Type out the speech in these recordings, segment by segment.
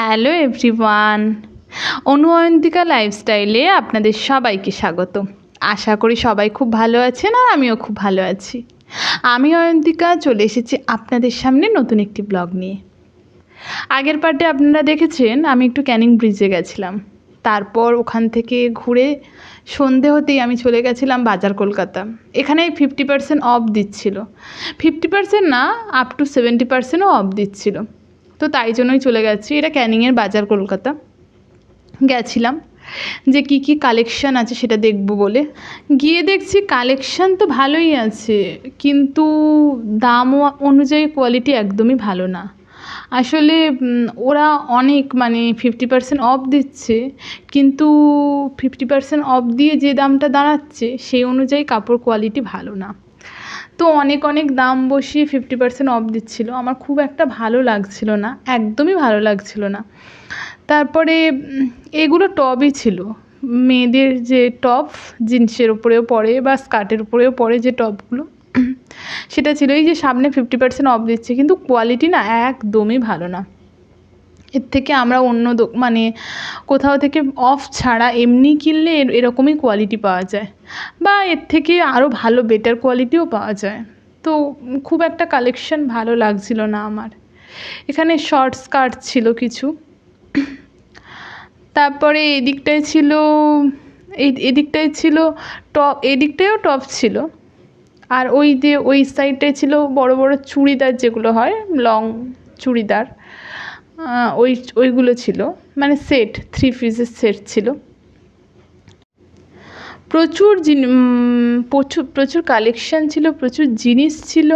Hello everyone, অনুঅয়ন্তিকা লাইফস্টাইলে আপনাদের সবাইকে স্বাগত। আশা করি সবাই খুব ভালো আছেন আর আমিও খুব ভালো আছি। আমি অয়ন্তিকা চলে এসেছি আপনাদের সামনে নতুন একটি ব্লগ নিয়ে। আগের পার্টে আপনারা দেখেছেন আমি একটু ক্যানিং ব্রিজে গেছিলাম, তারপর ওখান থেকে ঘুরে সন্ধে হতেই আমি চলে গেছিলাম বাজার কলকাতা। এখানে 50% অফ দিচ্ছিল, 50% না, আপ টু 70%ও অফ দিচ্ছিল। তো তাই জন্যই চলে গেছি। এটা ক্যানিংয়ের বাজার কলকাতা গেছিলাম যে কী কী কালেকশান আছে সেটা দেখব বলে। গিয়ে দেখছি কালেকশান তো ভালোই আছে, কিন্তু দাম অনুযায়ী কোয়ালিটি একদমই ভালো না। আসলে ওরা অনেক 50% অফ দিচ্ছে, কিন্তু 50% অফ দিয়ে যে দামটা দাঁড়াচ্ছে সেই অনুযায়ী কাপড় কোয়ালিটি ভালো না। তো অনেক অনেক দাম বসিয়ে 50% অফ দিচ্ছিলো, আমার খুব একটা ভালো লাগছিল না, একদমই ভালো লাগছিল না। তারপরে এগুলো টপই ছিল, মেয়েদের যে টপ জিন্সের উপরেও পরে বা স্কার্টের উপরেও পরে যে টপগুলো, সেটা ছিল। এই যে সামনে 50% অফ দিচ্ছে, কিন্তু কোয়ালিটি না একদমই ভালো না। এর থেকে আমরা অন্য কোথাও থেকে অফ ছাড়া এমনি কিনলে এরকমই কোয়ালিটি পাওয়া যায়, বা এর থেকে আরও ভালো বেটার কোয়ালিটিও পাওয়া যায়। তো খুব একটা কালেকশন ভালো লাগছিল না আমার। এখানে শর্ট স্কার্ট ছিল কিছু, তারপরে এদিকটায় ছিল টপ, এদিকটায়ও টপ ছিল, আর ওই সাইডটায় ছিল বড় বড় চুড়িদার, যেগুলো হয় লং চুড়িদার, ওইগুলো ছিল, সেট, 3 পিসের সেট ছিল। প্রচুর কালেকশান ছিল, প্রচুর জিনিস ছিল,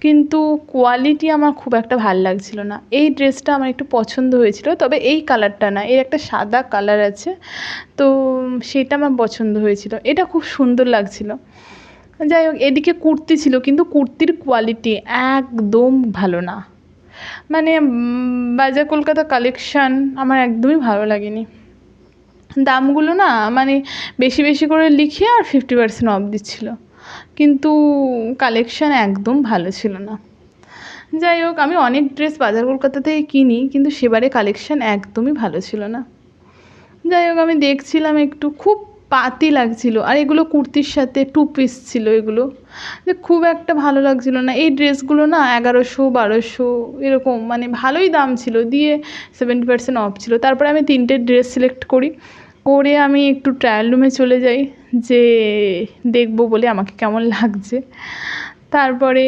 কিন্তু কোয়ালিটি আমার খুব একটা ভাল লাগছিল না। এই ড্রেসটা আমার একটু পছন্দ হয়েছিল, তবে এই কালারটা না, এর একটা সাদা কালার আছে, তো সেটা আমার পছন্দ হয়েছিল, এটা খুব সুন্দর লাগছিল। যাই হোক, এদিকে কুর্তি ছিল, কিন্তু কুর্তির কোয়ালিটি একদম ভালো না। বাজার কলকাতা কালেকশান আমার একদমই ভালো লাগেনি। দামগুলো না বেশি বেশি করে লিখে আর 50% অফ দিচ্ছিলো, কিন্তু কালেকশান একদম ভালো ছিল না। যাই হোক, আমি অনেক ড্রেস বাজার কলকাতা থেকে কিনি, কিন্তু সেবারে কালেকশান একদমই ভালো ছিল না। যাই হোক, আমি দেখছিলাম, একটু খুব পাতি লাগছিল, আর এগুলো কুর্তির সাথে 2 পিস ছিল, এগুলো যে খুব একটা ভালো লাগছিল না। এই ড্রেসগুলো না 1100-1200 এরকম, ভালোই দাম ছিল, দিয়ে 70% অফ ছিল। তারপরে আমি 3টে ড্রেস সিলেক্ট করে আমি একটু ট্রায়াল রুমে চলে যাই, যে দেখবো বলে আমাকে কেমন লাগছে। তারপরে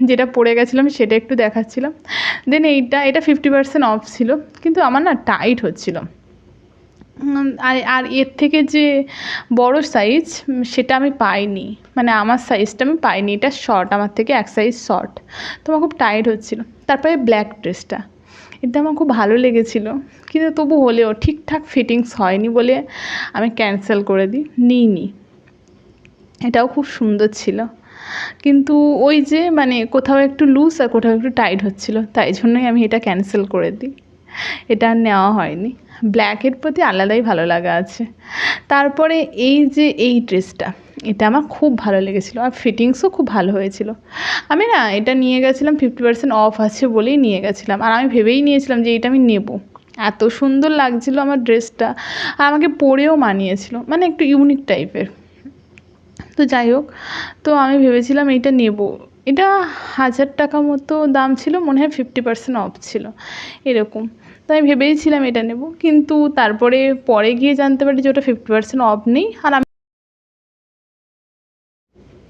যেটা পরে গেছিলাম সেটা একটু দেখাচ্ছিলাম। দেন এটা 50% অফ ছিল, কিন্তু আমার না টাইট হচ্ছিল। আর এর থেকে যে বড় সাইজ সেটা আমি পাইনি, আমার সাইজটা আমি পাইনি, এটা শর্ট, আমার থেকে 1 সাইজ শর্ট, তো আমার খুব টাইট হচ্ছিল। তারপরে ব্ল্যাক ড্রেসটা, এটা আমার খুব ভালো লেগেছিলো, কিন্তু তবু হলেও ঠিকঠাক ফিটিংস হয়নি বলে আমি ক্যান্সেল করে নিইনি। এটাও খুব সুন্দর ছিল, কিন্তু ওই যে কোথাও একটু লুজ আর কোথাও একটু টাইট হচ্ছিলো, তাই জন্যই আমি এটা ক্যান্সেল করে দিই, এটা আর নেওয়া হয়নি। ব্ল্যাকের প্রতি আলাদাই ভালো লাগা আছে। তারপরে এই ড্রেসটা, এটা আমার খুব ভালো লেগেছিলো, আর ফিটিংসও খুব ভালো হয়েছিল। আমি না এটা নিয়ে গেছিলাম 50% অফ আছে বলেই নিয়ে গেছিলাম, আর আমি ভেবেই নিয়েছিলাম যে এটা আমি নেব। এত সুন্দর লাগছিলো আমার ড্রেসটা, আর আমাকে পরেও মানিয়েছিল, একটু ইউনিক টাইপের। তো যাই হোক, তো আমি ভেবেছিলাম এইটা নেব। এটা 1000 টাকা মতো দাম ছিল, মনে হয় 50% অফ ছিল এরকম। তো আমি ভেবেইছিলাম এটা নেব, কিন্তু তারপরে পরে গিয়ে জানতে পারি যে ওটা 50% অফ নেই। আর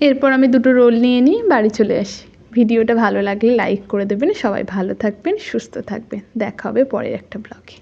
এরপর আমি 2টো রোল নিয়ে নিই, বাড়ি চলে আসি। ভিডিওটা ভালো লাগলে লাইক করে দেবেন। সবাই ভালো থাকবেন, সুস্থ থাকবেন। দেখা হবে পরের একটা ব্লগে।